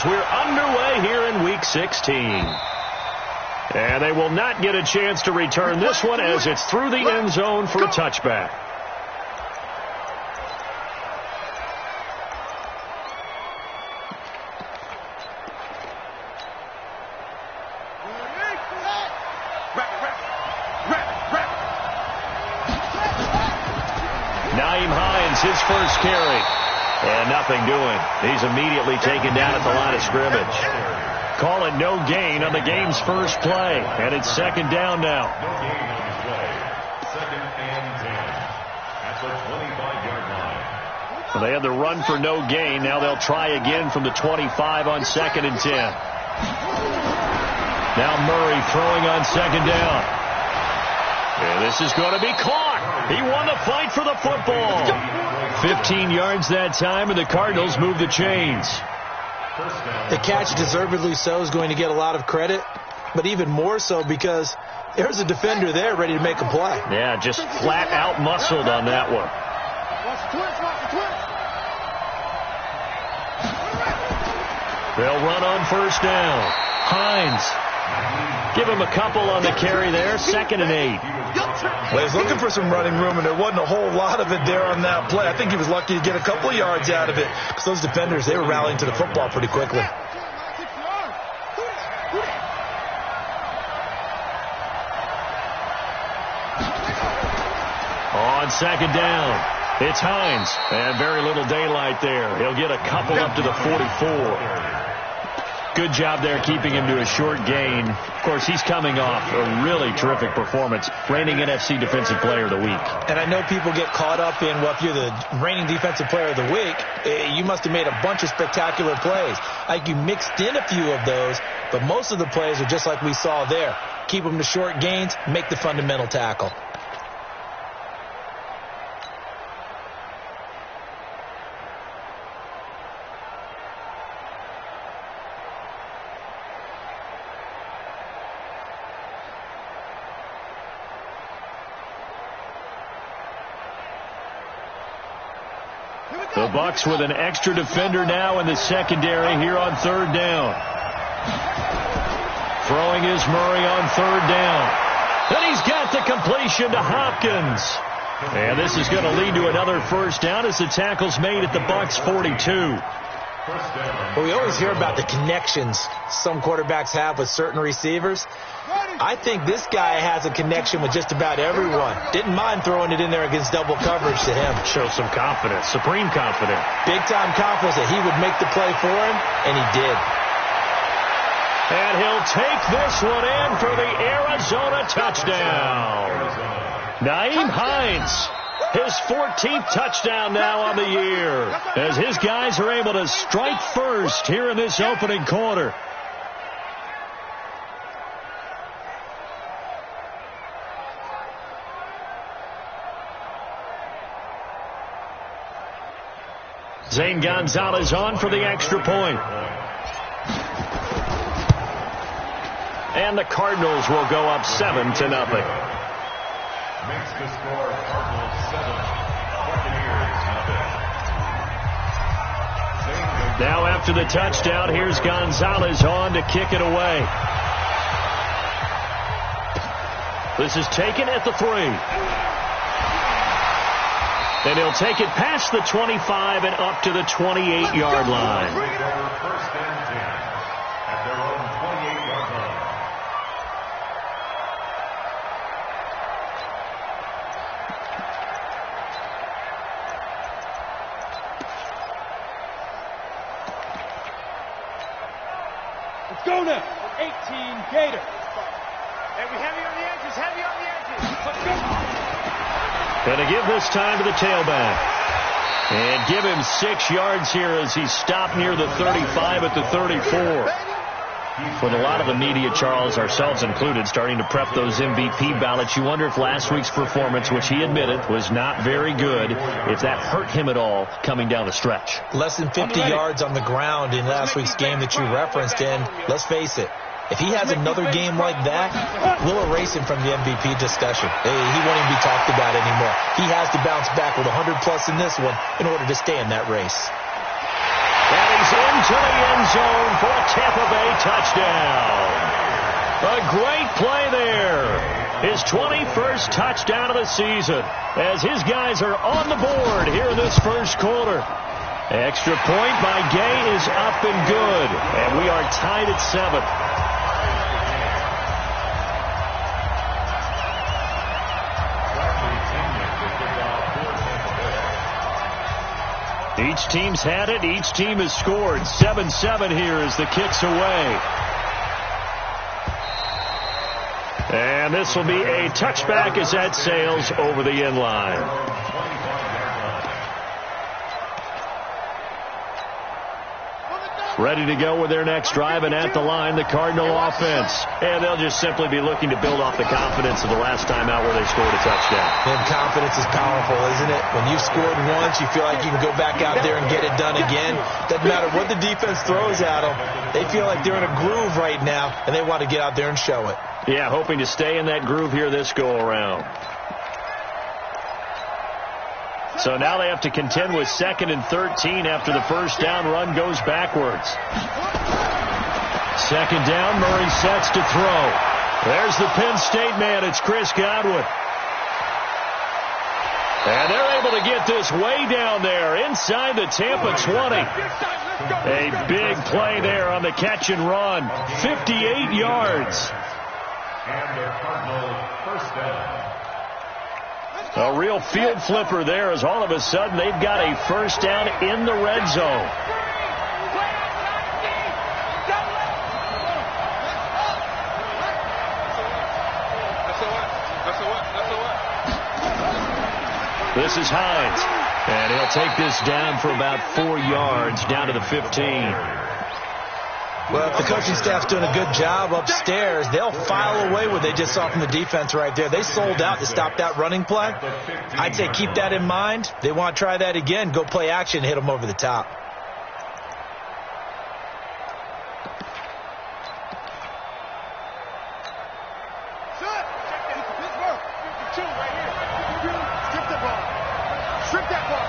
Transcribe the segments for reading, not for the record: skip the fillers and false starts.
as we're underway here in Week 16. And they will not get a chance to return this one as it's through the end zone for a touchback. His first carry. And nothing doing. He's immediately taken down at the line of scrimmage. Call it no gain on the game's first play. And it's second down now. No gain on his play. Second and 10 at the 25-yard line. Well, they had the run for no gain. Now they'll try again from the 25 on second and 10. Now Murray throwing on second down. And this is going to be caught. He won the fight for the football. 15 yards that time, and the Cardinals move the chains. The catch, deservedly so, is going to get a lot of credit, but even more so because there's a defender there ready to make a play. Yeah, just flat out muscled on that one. They'll run on first down. Hines. Give him a couple on the carry there. Second and 8. Well, he's looking for some running room, and there wasn't a whole lot of it there on that play. I think he was lucky to get a couple of yards out of it because those defenders, they were rallying to the football pretty quickly. On second down, it's Hines, and very little daylight there. He'll get a couple up to the 44. Good job there keeping him to a short gain. Of course, he's coming off a really terrific performance, reigning NFC Defensive Player of the Week. And I know people get caught up in, well, if you're the reigning Defensive Player of the Week, you must have made a bunch of spectacular plays. Like you mixed in a few of those, but most of the plays are just like we saw there. Keep them to short gains, make the fundamental tackle. The Bucs with an extra defender now in the secondary here on third down. Throwing is Murray on third down. And he's got the completion to Hopkins. And this is going to lead to another first down as the tackle's made at the Bucs 42. Well, we always hear about the connections some quarterbacks have with certain receivers. I think this guy has a connection with just about everyone. Didn't mind throwing it in there against double coverage to him. Shows some confidence, supreme confidence. Big-time confidence that he would make the play for him, and he did. And he'll take this one in for the Arizona touchdown. Nyheim Hines, his 14th touchdown now on the year, as his guys are able to strike first here in this opening quarter. Zane Gonzalez on for the extra point. And the Cardinals will go up 7-0. Makes the score Cardinals 7, Buccaneers nothing. Now after the touchdown, here's Gonzalez on to kick it away. This is taken at the 3. And he'll take it past the 25 and up to the 28-yard line. First and 10 at their own 28-yard line. Let's go now. 18 Gator. Heavy on the edges, heavy on the edges. Let's go. And to give this time to the tailback. And give him 6 yards here as he's stopped near the 35 at the 34. With a lot of the media, Charles, ourselves included, starting to prep those MVP ballots, you wonder if last week's performance, which he admitted was not very good, if that hurt him at all coming down the stretch. Less than 50 yards on the ground in last week's game that you referenced, and let's face it, if he has another game like that, we'll erase him from the MVP discussion. He won't even be talked about anymore. He has to bounce back with 100-plus in this one in order to stay in that race. And he's into the end zone touchdown. A great play there. His 21st touchdown of the season as his guys are on the board here in this first quarter. Extra point by Gay is up and good, and we are tied at 7. Each team's had it. Each team has scored. 7-7 here as the kick's away. And this will be a touchback as that sails over the end line. Ready to go with their next drive, and at the line, the Cardinal offense. And they'll just simply be looking to build off the confidence of the last time out where they scored a touchdown. And confidence is powerful, isn't it? When you've scored once, you feel like you can go back out there and get it done again. Doesn't matter what the defense throws at them. They feel like they're in a groove right now, and they want to get out there and show it. Yeah, hoping to stay in that groove here this go-around. So now they have to contend with 2nd and 13 after the first down run goes backwards. 2nd down, Murray sets to throw. There's the Penn State man. It's Chris Godwin. And they're able to get this way down there inside the Tampa 20. A big play there on the catch and run. 58 yards. And the Cardinals first down. A real field flipper there as all of a sudden they've got a first down in the red zone. This is Hines. And he'll take this down for about 4 yards down to the 15. Well, if the coaching staff's doing a good job upstairs, they'll file away what they just saw from the defense right there. They sold out to stop that running play. I'd say keep that in mind. They want to try that again. Go play action, hit them over the top. Strip that ball.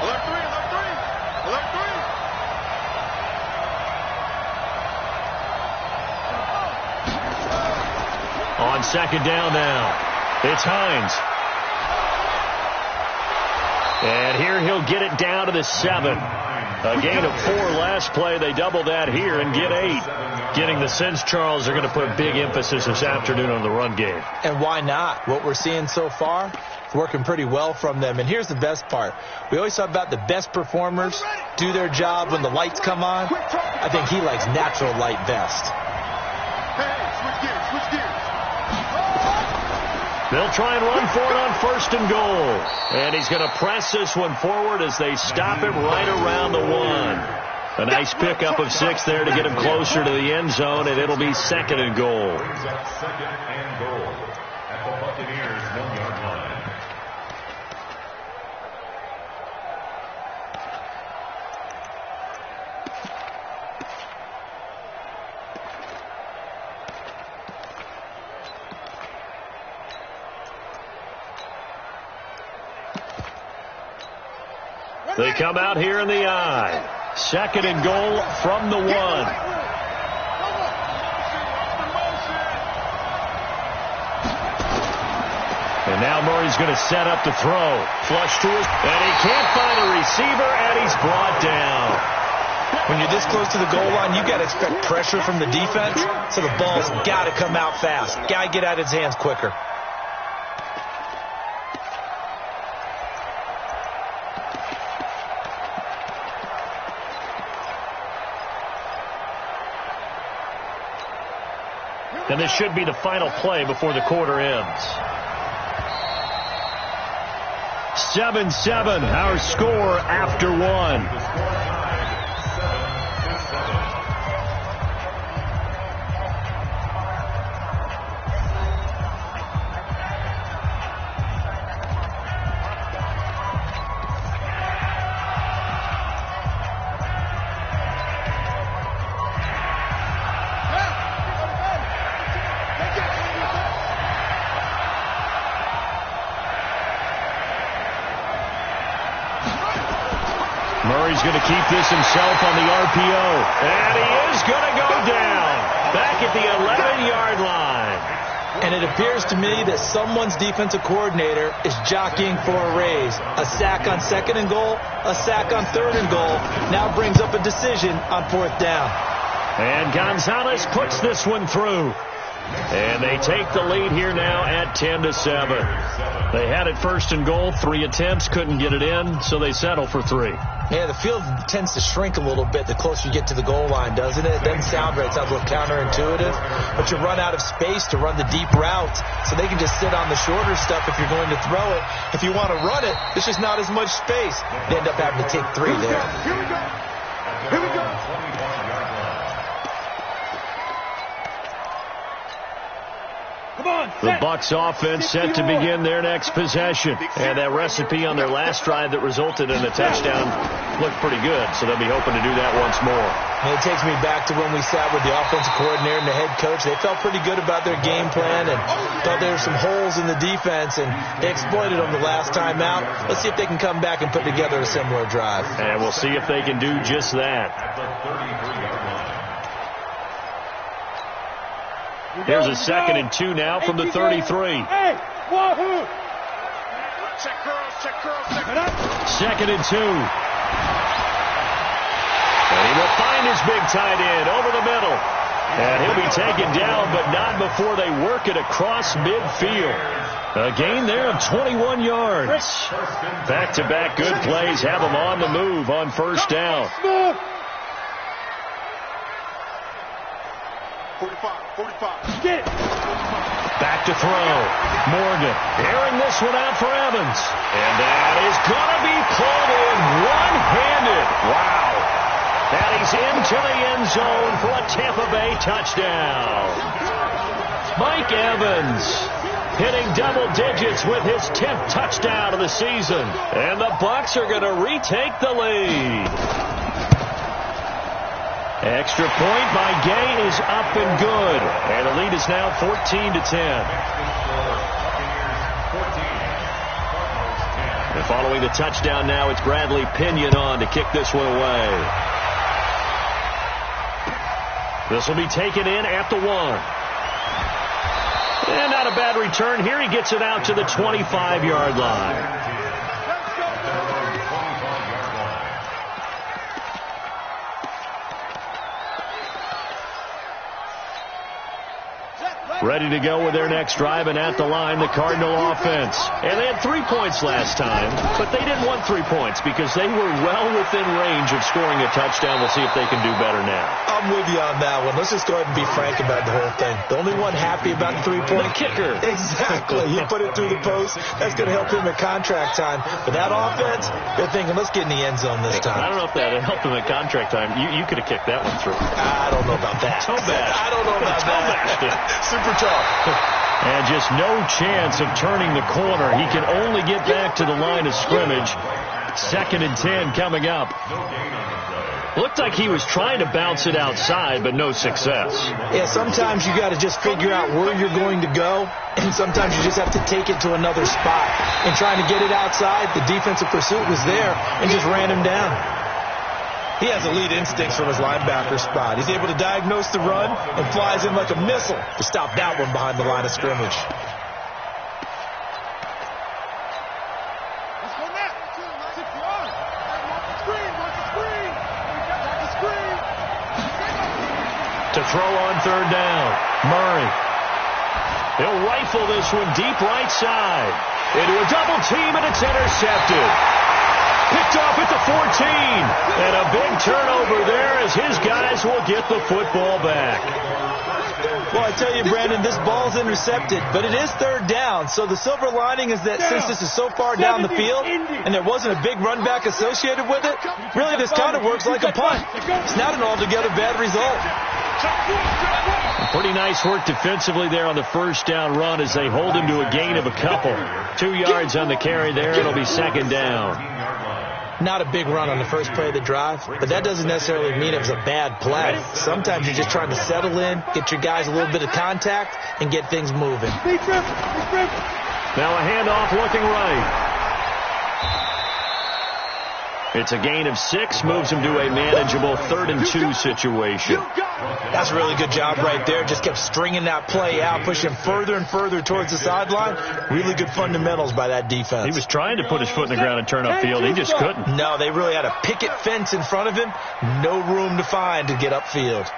Alert 3, alert 3, alert 3. On 2nd down now, it's Hines. And here he'll get it down to the 7. A gain of 4 last play. They double that here and get 8. Getting the sense, Charles, they're going to put big emphasis this afternoon on the run game. And why not? What we're seeing so far, it's working pretty well from them. And here's the best part. We always talk about the best performers do their job when the lights come on. I think he likes natural light best. Hey, switch gears, switch gears. They'll try and run for it on 1st and goal. And he's going to press this one forward as they stop him right around the 1. A nice pickup of 6 there to get him closer to the end zone, and it'll be 2nd and goal. Brings up 2nd and goal at the Buccaneers' 1-yard line. They come out here in the I. 2nd and goal from the 1. And now Murray's going to set up to throw. Flush to his, and he can't find a receiver, and he's brought down. When you're this close to the goal line, you got to expect pressure from the defense, so the ball's got to come out fast. Got to get out of his hands quicker. And this should be the final play before the quarter ends. 7-7, our score after 1. Murray's going to keep this himself on the RPO. And he is going to go down. And it appears to me that someone's defensive coordinator is jockeying for a raise. A sack on 2nd and goal, a sack on 3rd and goal. Now brings up a decision on 4th down. And Gonzalez puts this one through. And they take the lead here now at 10-7. They had it 1st and goal, 3 attempts, couldn't get it in, so they settle for 3. Yeah, the field tends to shrink a little bit the closer you get to the goal line, doesn't it? It doesn't sound right. It sounds a little counterintuitive. But you run out of space to run the deep routes, so they can just sit on the shorter stuff if you're going to throw it. If you want to run it, there's just not as much space. They end up having to take 3 there. Here we go. Here we go. The Bucs offense set to begin their next possession. And that recipe on their last drive that resulted in a touchdown looked pretty good, so they'll be hoping to do that once more. And it takes me back to when we sat with the offensive coordinator and the head coach. They felt pretty good about their game plan and thought there were some holes in the defense, and they exploited them the last time out. Let's see if they can come back and put together a similar drive. And we'll see if they can do just that. Here's a 2nd and 2 now from the 33. Hey, wahoo! Check girls, check girls, check 2nd and 2. And he will find his big tight end over the middle. And he'll be taken down, but not before they work it across midfield. A gain there of 21 yards. Back-to-back good plays have them on the move on 1st down. 45. Get it. Back to throw. Morgan airing this one out for Evans. And that is going to be pulled in one-handed. Wow. That he's into the end zone for a Tampa Bay touchdown. Mike Evans hitting double digits with his 10th touchdown of the season. And the Bucs are going to retake the lead. Extra point by Gay is up and good. And the lead is now 14-10. And following the touchdown now, it's Bradley Pinion on to kick this one away. This will be taken in at the 1. And not a bad return here. He gets it out to the 25-yard line. Ready to go with their next drive, and at the line, the Cardinal offense. And they had 3 points last time, but they didn't want 3 points because they were well within range of scoring a touchdown. We'll see if they can do better now. I'm with you on that one. Let's just go ahead and be frank about the whole thing. The only one happy about the 3-point. The kicker. Exactly. He put it through the post. That's going to help him at contract time. But that offense, they're thinking, let's get in the end zone this time. I don't know if that helped him at contract time. You could have kicked that one through. I don't know about that. Toe bash. I don't know about that. Super tough. And just no chance of turning the corner. He can only get back to the line of scrimmage. 2nd and 10 coming up. Looked like he was trying to bounce it outside, but no success. Yeah, sometimes you got to just figure out where you're going to go, and sometimes you just have to take it to another spot. And trying to get it outside, the defensive pursuit was there and just ran him down. He has elite instincts from his linebacker spot. He's able to diagnose the run and flies in like a missile to stop that one behind the line of scrimmage. To throw on 3rd down, Murray. He'll rifle this one deep right side. Into a double team, and it's intercepted. Picked off at the 14. And a big turnover there as his guys will get the football back. Well, I tell you, Brandon, this ball's intercepted, but it is 3rd down. So the silver lining is that since this is so far down the field and there wasn't a big run back associated with it, really this kind of works like a punt. It's not an altogether bad result. Pretty nice work defensively there on the 1st down run as they hold him to a gain of a couple. 2 yards on the carry there. It'll be 2nd down. Not a big run on the first play of the drive, but that doesn't necessarily mean it was a bad play. Sometimes you're just trying to settle in, get your guys a little bit of contact, and get things moving. Now a handoff looking right. It's a gain of 6, moves him to a manageable 3rd-and-2 situation. That's a really good job right there. Just kept stringing that play out, pushing further and further towards the sideline. Really good fundamentals by that defense. He was trying to put his foot in the ground and turn upfield. He just couldn't. No, they really had a picket fence in front of him. No room to find to get upfield.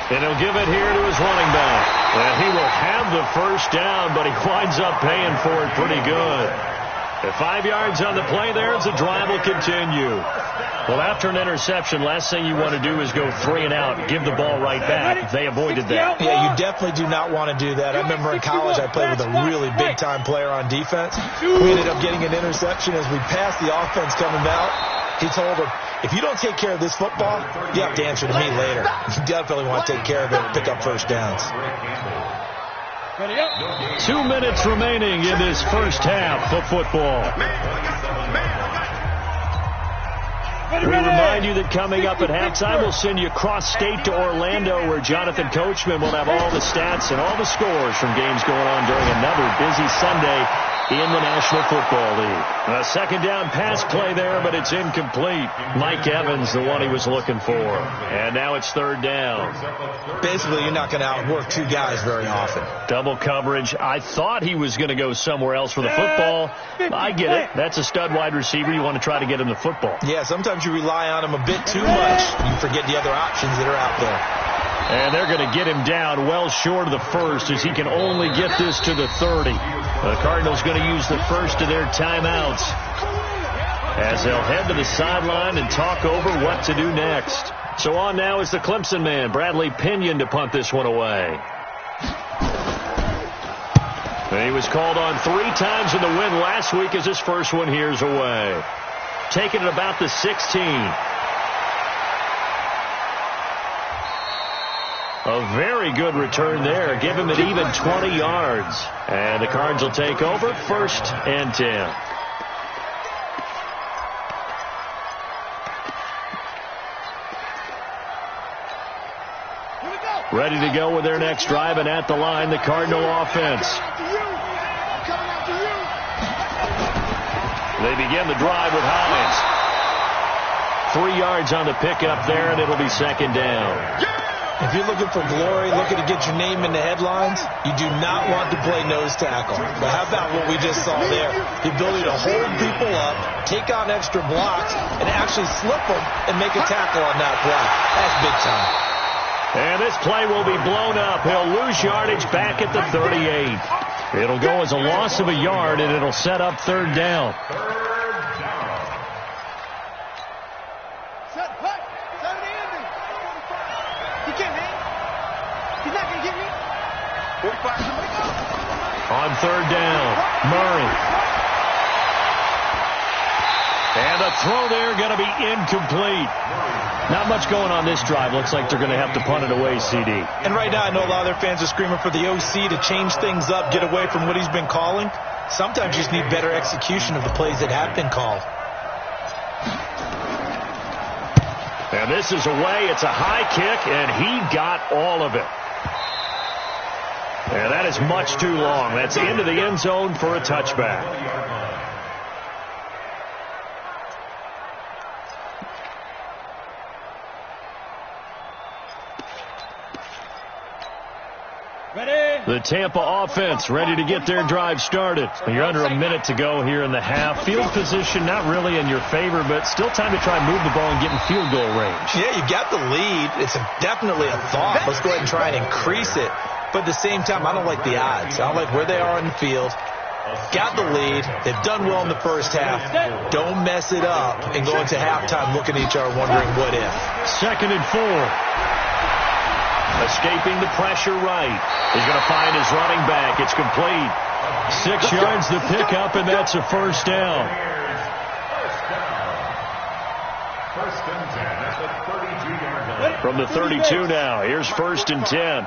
And he'll give it here to his running back. And he will have the first down, but he winds up paying for it pretty good. At 5 yards on the play there as the drive will continue. Well, after an interception, last thing you want to do is go 3 and out, give the ball right back. They avoided that. Yeah, you definitely do not want to do that. I remember in college I played with a really big-time player on defense. We ended up getting an interception as we passed the offense coming out. He told him, if you don't take care of this football, you have to answer to me later. You definitely want to take care of it and pick up first downs. 2 minutes remaining in this first half of football. We remind you that coming up at halftime, we'll send you cross-state to Orlando, where Jonathan Coachman will have all the stats and all the scores from games going on during another busy Sunday in the National Football League. A second down pass play there, but it's incomplete. Mike Evans, the one he was looking for. And now it's 3rd down. Basically, you're not going to outwork 2 guys very often. Double coverage. I thought he was going to go somewhere else for the football. I get it. That's a stud wide receiver. You want to try to get him the football. Yeah, sometimes you rely on him a bit too much. You forget the other options that are out there. And they're going to get him down well short of the first, as he can only get this to the 30. The Cardinals going to use the first of their timeouts as they'll head to the sideline and talk over what to do next. So on now is the Clemson man, Bradley Pinion, to punt this one away. And he was called on 3 times in the win last week, as his first one here's away. Taking it about the 16. A very good return there. Give him an even 20 yards. And the Cards will take over 1st and 10. Ready to go with their next drive, and at the line, the Cardinal offense. They begin the drive with Hines. 3 yards on the pickup there, and it'll be 2nd down. If you're looking for glory, looking to get your name in the headlines, you do not want to play nose tackle. But how about what we just saw there? The ability to hold people up, take on extra blocks, and actually slip them and make a tackle on that play. That's big time. And this play will be blown up. He'll lose yardage back at the 38. It'll go as a loss of a yard, and it'll set up 3rd down. On 3rd down, Murray. And the throw there going to be incomplete. Not much going on this drive. Looks like they're going to have to punt it away, CD. And right now I know a lot of their fans are screaming for the OC to change things up, get away from what he's been calling. Sometimes you just need better execution of the plays that have been called. And this is away. It's a high kick, and he got all of it. And that is much too long. That's into the end zone for a touchback. The Tampa offense ready to get their drive started. You're under a minute to go here in the half. Field position not really in your favor, but still time to try and move the ball and get in field goal range. Yeah, you got the lead. It's definitely a thought. Let's go ahead and try and increase it. But at the same time, I don't like the odds. I don't like where they are on the field. Got the lead. They've done well in the first half. Don't mess it up and go into halftime looking at each other wondering what if. 2nd and 4. Escaping the pressure right. He's going to find his running back. It's complete. 6 yards to pick up, and that's a 1st down. From the 32 now. Here's 1st and 10.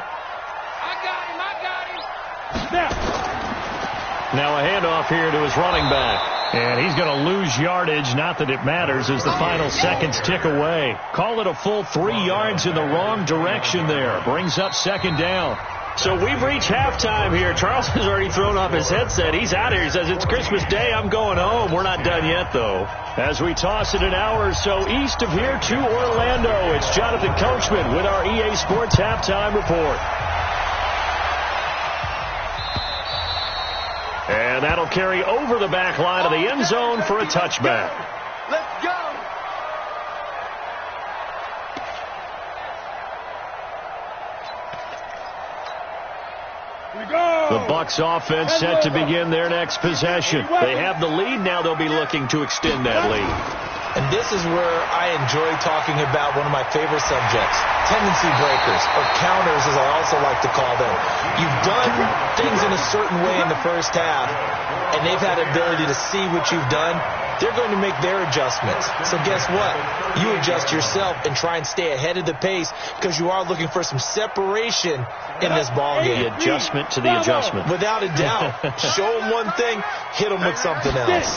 Now a handoff here to his running back. And he's going to lose yardage. Not that it matters as the final seconds tick away. Call it a full 3 yards in the wrong direction there. Brings up 2nd down. So we've reached halftime here. Charles has already thrown off his headset. He's out here. He says, it's Christmas Day. I'm going home. We're not done yet, though. As we toss it an hour or so east of here to Orlando, it's Jonathan Coachman with our EA Sports Halftime Report. And that'll carry over the back line of the end zone for a touchback. Let's go. The Bucs offense set to begin their next possession. They have the lead. Now they'll be looking to extend that lead. And this is where I enjoy talking about one of my favorite subjects, tendency breakers, or counters as I also like to call them. You've done things in a certain way in the first half, and they've had the ability to see what you've done. They're going to make their adjustments. So guess what? You adjust yourself and try and stay ahead of the pace because you are looking for some separation in this ball game. The adjustment to the adjustment. Without a doubt. Show them one thing, hit them with something else.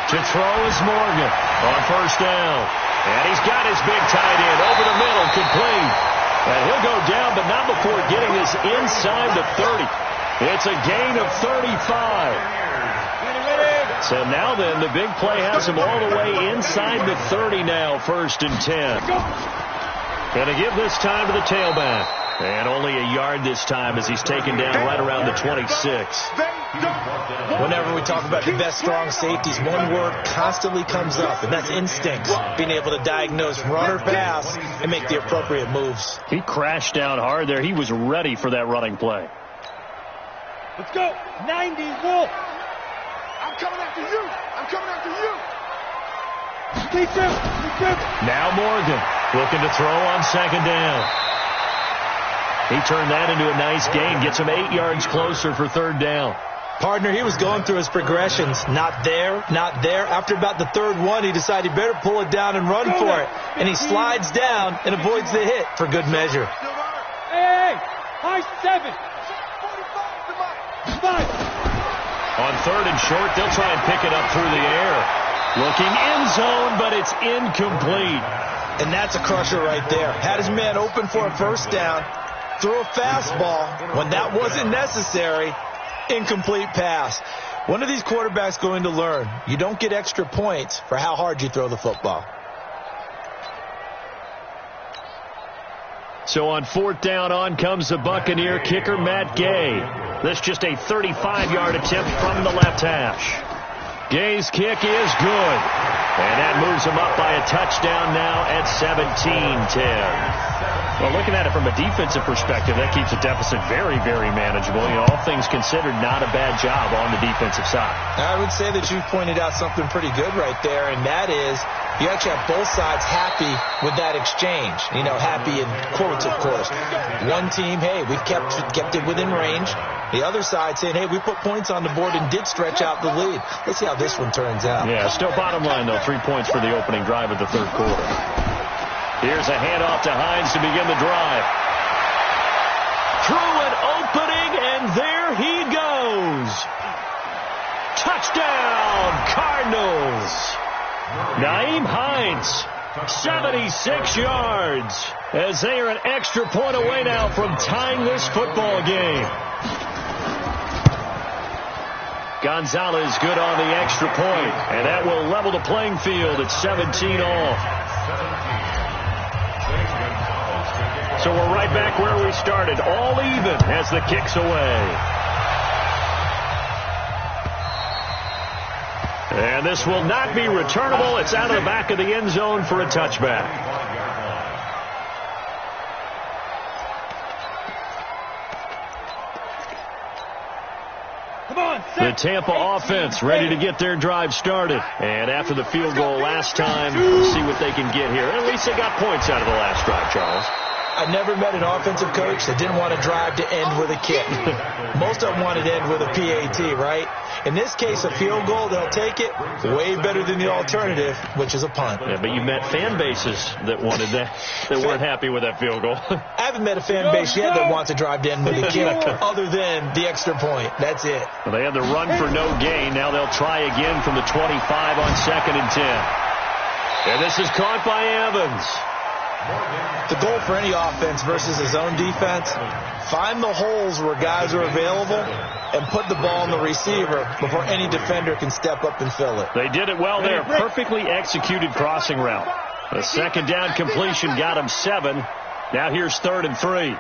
To throw is Morgan on first down. And he's got his big tight end over the middle, complete. And he'll go down, but not before getting this inside the 30. It's a gain of 35. So now then, the big play has him all the way inside the 30 now, 1st and 10. Going to give this time to the tailback. And only a yard this time as he's taken down right around the 26. Whenever we talk about the best strong safeties, one word constantly comes up, and that's instincts. Being able to diagnose run or pass and make the appropriate moves. He crashed down hard there. He was ready for that running play. Let's go. 90, Wolf. I'm coming after you. I'm coming after you. Now Morgan looking to throw on 2nd down. He turned that into a nice gain. Gets him 8 yards closer for 3rd down. Partner, he was going through his progressions. Not there, not there. After about the 3rd one, he decided he better pull it down and run for it. And he slides down and avoids the hit for good measure. Hey, high 7. 5. On 3rd and short, they'll try and pick it up through the air. Looking end zone, but it's incomplete. And that's a crusher right there. Had his man open for a 1st down. Threw a fastball when that wasn't necessary. Incomplete pass. When are these quarterbacks going to learn? You don't get extra points for how hard you throw the football. So on 4th down, on comes the Buccaneer kicker, Matt Gay. This just a 35-yard attempt from the left hash. Gay's kick is good. And that moves him up by a touchdown now at 17-10. Well, looking at it from a defensive perspective, that keeps the deficit very, very manageable. You know, all things considered, not a bad job on the defensive side. I would say that you've pointed out something pretty good right there, and that is you actually have both sides happy with that exchange. You know, happy in quotes, of course. One team, hey, we've kept it within range. The other side saying, hey, we put points on the board and did stretch out the lead. Let's see how this one turns out. Yeah, still bottom line, though, 3 points for the opening drive of the 3rd quarter. Here's a handoff to Hines to begin the drive. Through an opening, and there he goes. Touchdown, Cardinals. Nyheim Hines, 76 yards, as they are an extra point away now from tying this football game. Gonzalez good on the extra point, and that will level the playing field at 17 all. So we're right back where we started, all even as the kick's away. And this will not be returnable. It's out of the back of the end zone for a touchback. The Tampa offense ready to get their drive started. And after the field goal last time, we'll see what they can get here. At least they got points out of the last drive, Charles. I never met an offensive coach that didn't want to drive to end with a kick. Most of them wanted to end with a PAT, right? In this case, a field goal, they'll take it. Way better than the alternative, which is a punt. Yeah, but you met fan bases that wanted that, that weren't happy with that field goal. I haven't met a fan base yet that wants to drive to end with a kick other than the extra point. That's it. Well, they had the run for no gain. Now they'll try again from the 25 on 2nd and 10. And this is caught by Evans. The goal for any offense versus his own defense, find the holes where guys are available and put the ball on the receiver before any defender can step up and fill it. They did it well there. Perfectly executed crossing route. A second down completion got him 7. Now here's 3rd and 3.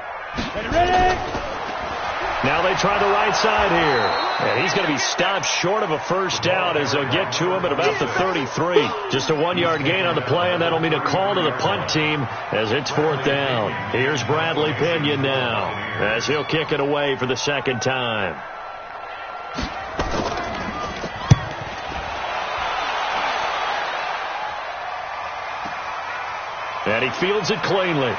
Now they try the right side here. And he's going to be stopped short of a first down as they'll get to him at about the 33. Just a 1-yard gain on the play, and that'll mean a call to the punt team as it's 4th down. Here's Bradley Pinion now as he'll kick it away for the second time. And he fields it cleanly.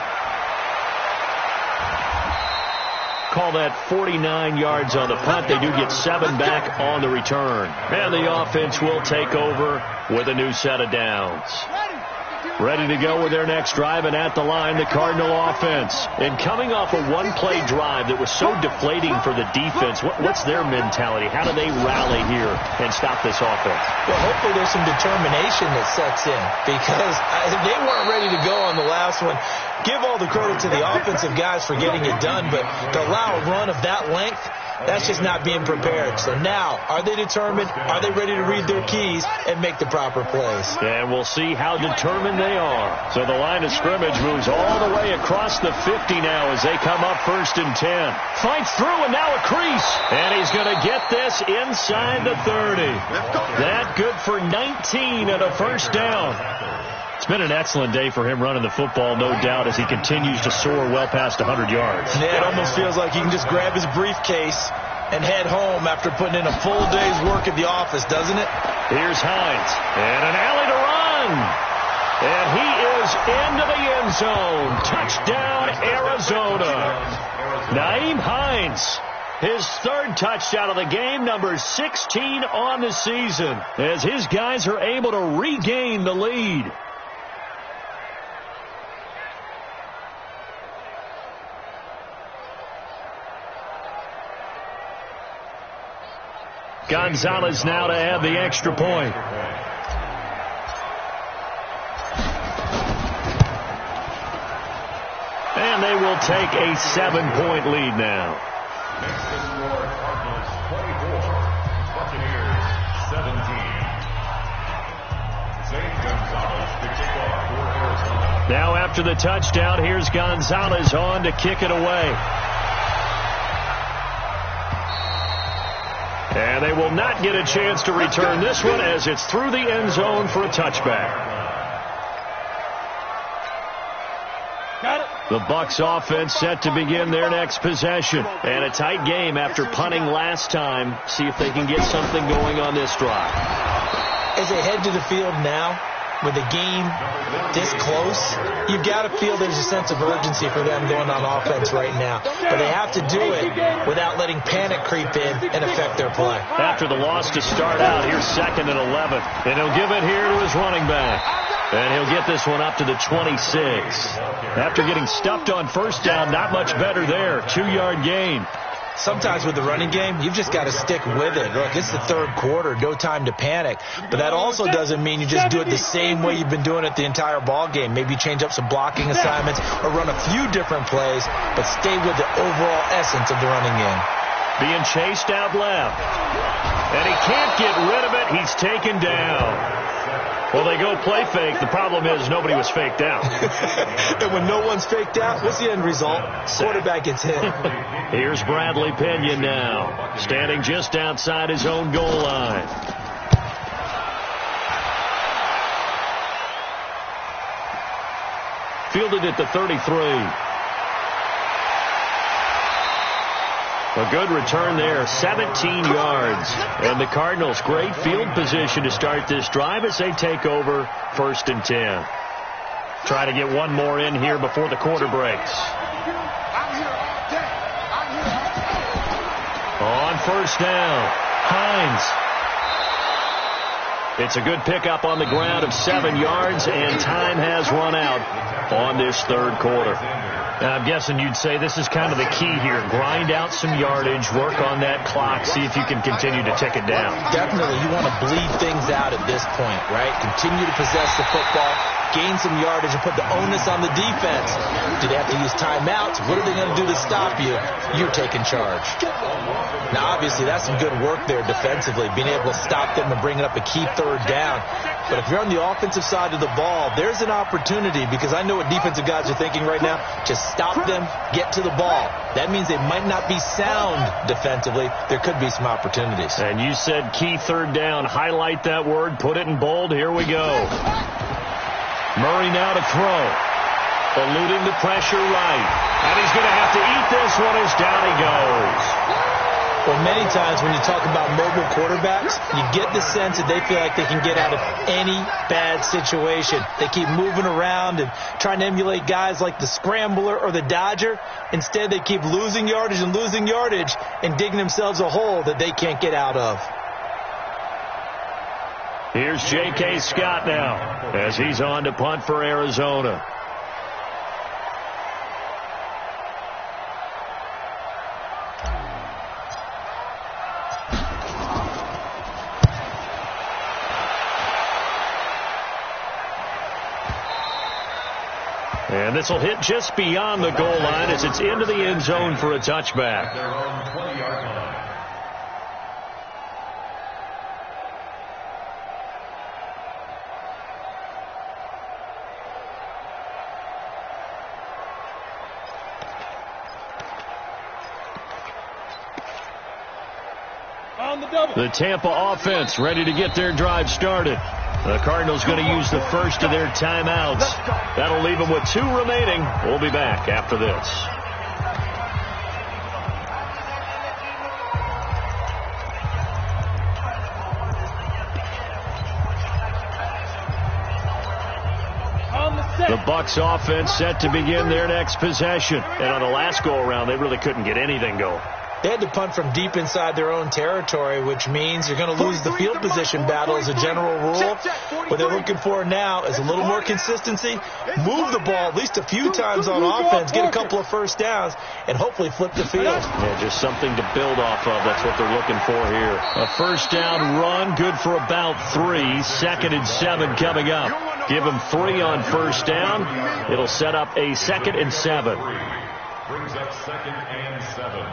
Call that 49 yards on the punt. They do get 7 back on the return. And the offense will take over with a new set of downs. Ready to go with their next drive, and at the line, the Cardinal offense. And coming off a one-play drive that was so deflating for the defense, what's their mentality? How do they rally here and stop this offense? Well, hopefully there's some determination that sets in, because they weren't ready to go on the last one. Give all the credit to the offensive guys for getting it done, but to allow a run of that length, that's just not being prepared. So now, are they determined? Are they ready to read their keys and make the proper plays? And we'll see how determined they are. So the line of scrimmage moves all the way across the 50 now as they come up 1st and 10. Fights through, and now a crease. And he's going to get this inside the 30. That good for 19 and a first down. It's been an excellent day for him running the football, no doubt, as he continues to soar well past 100 yards. Yeah, it almost feels like he can just grab his briefcase and head home after putting in a full day's work at the office, doesn't it? Here's Hines, and an alley to run. And he is into the end zone. Touchdown, Arizona. Nyheim Hines, his 3rd touchdown of the game, number 16 on the season, as his guys are able to regain the lead. Gonzalez now to add the extra point. And they will take a 7-point lead now. Next to score, Cardinals 24, Buccaneers 17. St. Gonzalez to kick off for Arizona. Now after the touchdown, here's Gonzalez on to kick it away. And they will not get a chance to return this one as it's through the end zone for a touchback. The Bucs offense set to begin their next possession. And a tight game after punting last time. See if they can get something going on this drive. As they head to the field now, with the game this close, you've got to feel there's a sense of urgency for them going on offense right now. But they have to do it without letting panic creep in and affect their play. After the loss to start out, here's 2nd and 11. And he'll give it here to his running back. And he'll get this one up to the 26. After getting stuffed on first down, not much better there. 2-yard gain. Sometimes with the running game, you've just got to stick with it. Look, it's the 3rd quarter, no time to panic. But that also doesn't mean you just do it the same way you've been doing it the entire ball game. Maybe change up some blocking assignments or run a few different plays, but stay with the overall essence of the running game. Being chased out left. And he can't get rid of it. He's taken down. Well, they go play fake. The problem is nobody was faked out. And when no one's faked out, what's the end result? Quarterback gets hit. Here's Bradley Pinion now, standing just outside his own goal line. Fielded at the 33. A good return there, 17 yards. And the Cardinals, great field position to start this drive as they take over 1st and 10. Try to get one more in here before the quarter breaks. On first down, Hines. It's a good pickup on the ground of 7 yards, and time has run out on this third quarter. I'm guessing you'd say this is kind of the key here. Grind out some yardage, work on that clock, see if you can continue to tick it down. Definitely, you want to bleed things out at this point, right? Continue to possess the football, gain some yardage, and put the onus on the defense. Do they have to use timeouts? What are they going to do to stop you? You're taking charge. Now, obviously, that's some good work there defensively, being able to stop them and bringing up a key third down. But if you're on the offensive side of the ball, there's an opportunity, because I know what defensive guys are thinking right now. Just stop them, get to the ball. That means they might not be sound defensively. There could be some opportunities. And you said key third down. Highlight that word. Put it in bold. Here we go. Murray now to throw. Eluding the pressure right. And he's going to have to eat this one as down he goes. Well, many times when you talk about mobile quarterbacks, you get the sense that they feel like they can get out of any bad situation. They keep moving around and trying to emulate guys like the Scrambler or the Dodger. Instead, they keep losing yardage and digging themselves a hole that they can't get out of. Here's J.K. Scott now as he's on to punt for Arizona. And this will hit just beyond the goal line as it's into the end zone for a touchback. Their own 20-yard line. On the double. The Tampa offense ready to get their drive started. The Cardinals going to use the first of their timeouts. That'll leave them with 2 remaining. We'll be back after this. The Bucs offense set to begin their next possession. And on the last go-around, they really couldn't get anything going. They had to punt from deep inside their own territory, which means you're going to lose the field position battle as a general rule. What they're looking for now is a little more consistency, move the ball at least a few times on offense, get a couple of first downs, and hopefully flip the field. Yeah, just something to build off of. That's what they're looking for here. A first down run, good for about 3. 2nd and 7 coming up. Give them 3 on first down. It'll set up a 2nd and 7. Brings up 2nd and 7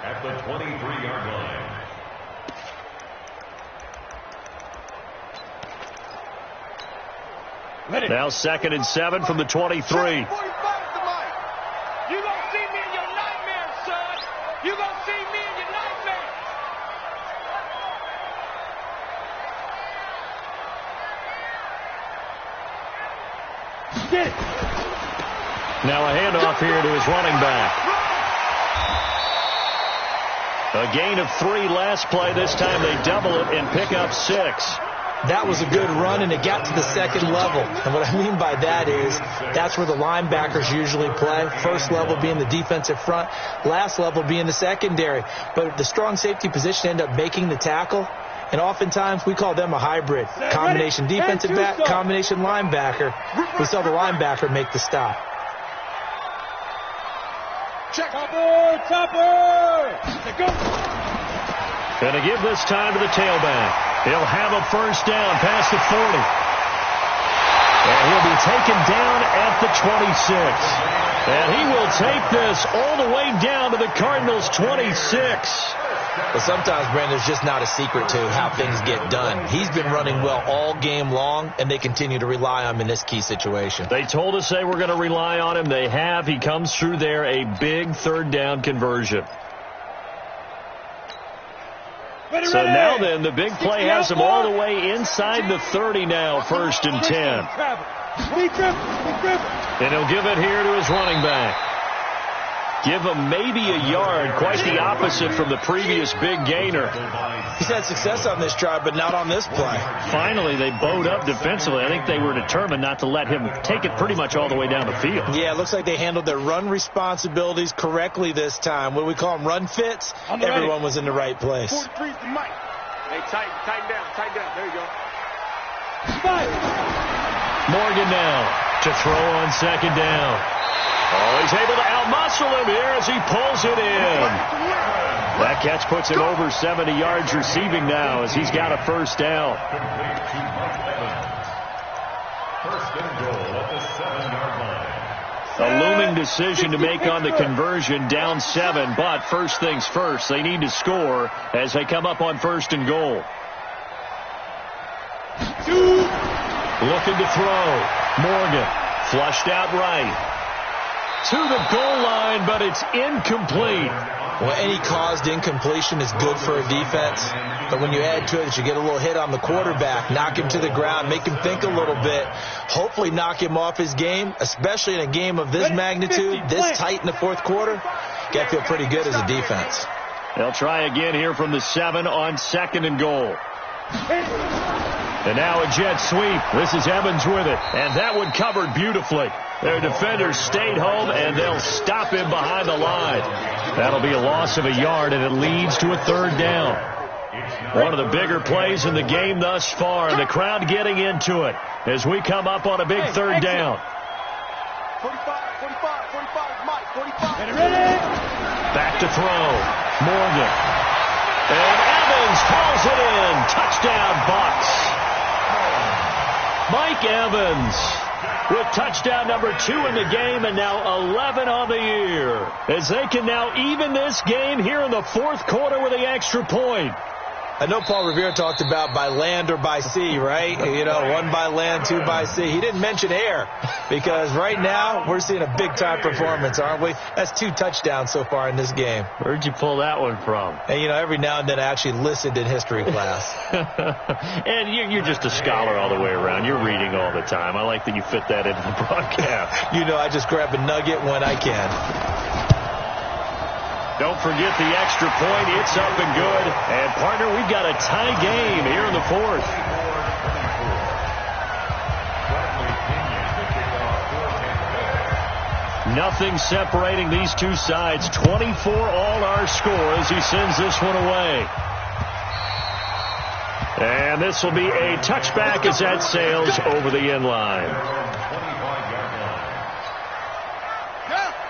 at the 23-yard line. Now 2nd and 7 from the 23. You gonna see me in your nightmares, son. You gonna see me in your nightmares. Get it. Now a handoff here to his running back. A gain of 3 last play. This time they double it and pick up 6. That was a good run, and it got to the 2nd level. And what I mean by that is that's where the linebackers usually play. First level being the defensive front, last level being the secondary. But the strong safety position ended up making the tackle, and oftentimes we call them a hybrid. Combination defensive back, combination linebacker. We saw the linebacker make the stop. Chopper! Go! Going to give this time to the tailback. He'll have a first down past the 40. And he'll be taken down at the 26. And he will take this all the way down to the Cardinals' 26. But sometimes, Brandon, it's just not a secret to how things get done. He's been running well all game long, and they continue to rely on him in this key situation. They told us they were going to rely on him. They have. He comes through there, a big 3rd down conversion. So now then, the big play has him all the way inside the 30 now, 1st and 10. And he'll give it here to his running back. Give him maybe a yard, quite the opposite from the previous big gainer. He's had success on this drive, but not on this play. Finally, they bowed up defensively. I think they were determined not to let him take it pretty much all the way down the field. Yeah, it looks like they handled their run responsibilities correctly this time. What do we call them, run fits? Everyone was in the right place. 43's the mic. Hey, tighten down. There you go. Morgan now to throw on second down. Oh, he's able to outmuscle him here as he pulls it in. That catch puts him over 70 yards receiving now as he's got a first down. First and goal at the 7-yard line. A looming decision to make on the conversion, down 7, but first things first, they need to score as they come up on first and goal. Looking to throw. Morgan flushed out right. To the goal line, but it's incomplete. Well, any caused incompletion is good for a defense. But when you add to it that you get a little hit on the quarterback, knock him to the ground, make him think a little bit, hopefully knock him off his game, especially in a game of this magnitude, this tight in the fourth quarter, you got to feel pretty good as a defense. They'll try again here from the 7 on second and goal. And now a jet sweep. This is Evans with it. And that one covered beautifully. Their defenders stayed home, and they'll stop him behind the line. That'll be a loss of a yard, and it leads to a third down. One of the bigger plays in the game thus far, and the crowd getting into it as we come up on a big third down. 45, Mike, 45. Back to throw. Morgan. And Evans hauls it in. Touchdown, Bucs. Mike Evans with touchdown number 2 in the game and now 11 on the year. As they can now even this game here in the fourth quarter with the extra point. I know Paul Revere talked about by land or by sea, right? You know, 1 by land, 2 by sea. He didn't mention air because right now we're seeing a big-time performance, aren't we? That's 2 touchdowns so far in this game. Where'd you pull that one from? And, you know, every now and then I actually listened in history class. And you're just a scholar all the way around. You're reading all the time. I like that you fit that into the broadcast. You know, I just grab a nugget when I can. Don't forget the extra point. It's up and good. And, partner, we've got a tie game here in the fourth. Nothing separating these two sides. 24 all our score as he sends this one away. And this will be a touchback as that sails over the end line.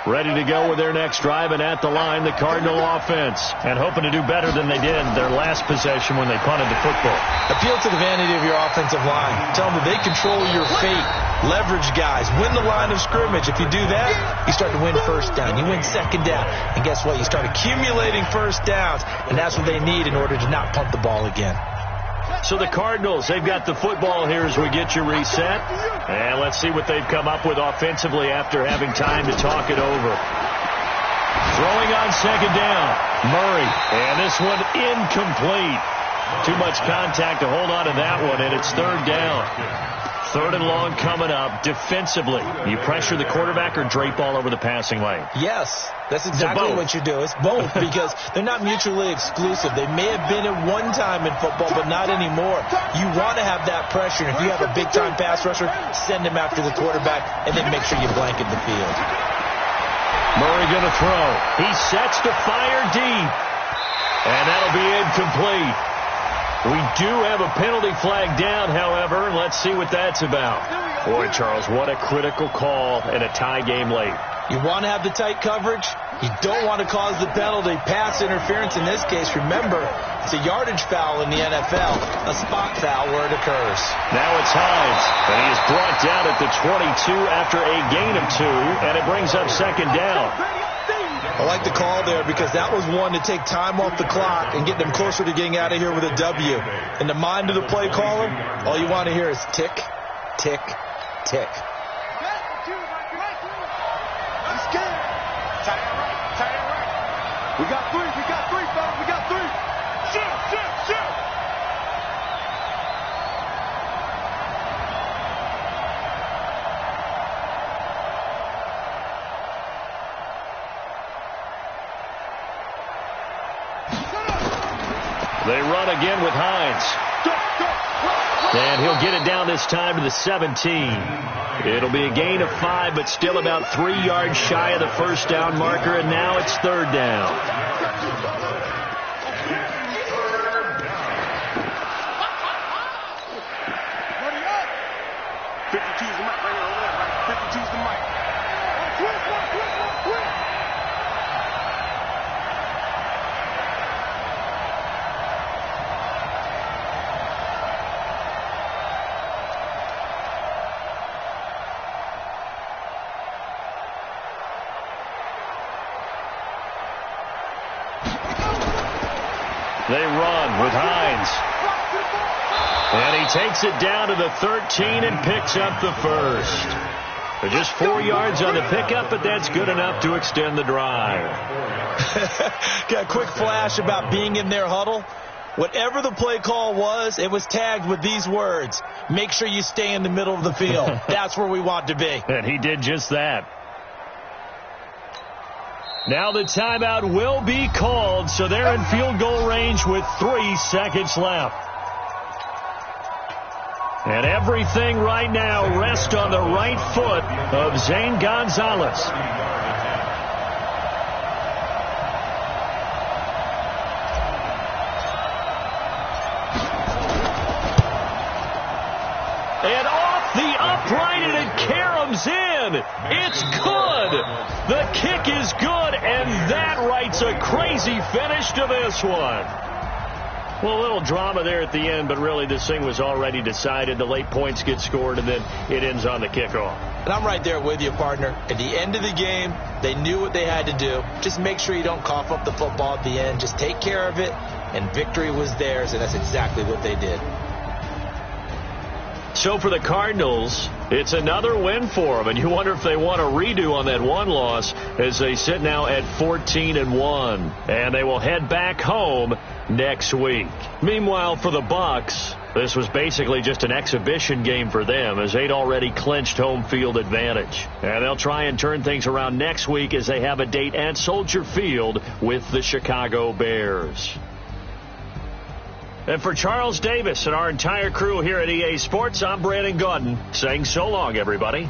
Ready to go with their next drive, and at the line, the Cardinal offense. And hoping to do better than they did their last possession when they punted the football. Appeal to the vanity of your offensive line. Tell them that they control your fate. Leverage guys. Win the line of scrimmage. If you do that, you start to win first down. You win second down. And guess what? You start accumulating first downs. And that's what they need in order to not punt the ball again. So the Cardinals, they've got the football here as we get you reset. And let's see what they've come up with offensively after having time to talk it over. Throwing on second down. Murray. And this one incomplete. Too much contact to hold on to that one, and it's third down. Third and long coming up. Defensively, you pressure the quarterback or drape all over the passing lane? Yes, that's exactly what you do. It's both because they're not mutually exclusive. They may have been at one time in football, but not anymore. You want to have that pressure. And if you have a big-time pass rusher, send him after the quarterback, and then make sure you blanket the field. Murray going to throw. He sets to fire deep. And that'll be incomplete. We do have a penalty flag down, however. Let's see what that's about. Boy, Charles, what a critical call in a tie game late. You want to have the tight coverage. You don't want to cause the penalty. Pass interference in this case, remember, it's a yardage foul in the NFL, a spot foul where it occurs. Now it's Hines, and he is brought down at the 22 after a gain of 2, and it brings up second down. I like the call there because that was one to take time off the clock and get them closer to getting out of here with a W. In the mind of the play caller, all you want to hear is tick, tick, tick. We got three, fellas, we got 3. Shoot. They run again with Hines. And he'll get it down this time to the 17. It'll be a gain of 5, but still about 3 yards shy of the first down marker, and now it's third down. They run with Hines. And he takes it down to the 13 and picks up the first. Just 4 yards on the pickup, but that's good enough to extend the drive. Got a quick flash about being in their huddle. Whatever the play call was, it was tagged with these words: make sure you stay in the middle of the field. That's where we want to be. And he did just that. Now the timeout will be called, so they're in field goal range with 3 seconds left. And everything right now rests on the right foot of Zane Gonzalez. And off the upright, and it caroms in. It's good. The kick is good, and that writes a crazy finish to this one. Well, a little drama there at the end, but really this thing was already decided. The late points get scored, and then it ends on the kickoff. And I'm right there with you, partner. At the end of the game, they knew what they had to do. Just make sure you don't cough up the football at the end. Just take care of it, and victory was theirs, and that's exactly what they did. So for the Cardinals, it's another win for them, and you wonder if they want a redo on that one loss as they sit now at 14-1, and they will head back home next week. Meanwhile, for the Bucs, this was basically just an exhibition game for them as they'd already clinched home field advantage. And they'll try and turn things around next week as they have a date at Soldier Field with the Chicago Bears. And for Charles Davis and our entire crew here at EA Sports, I'm Brandon Gaudin saying so long, everybody.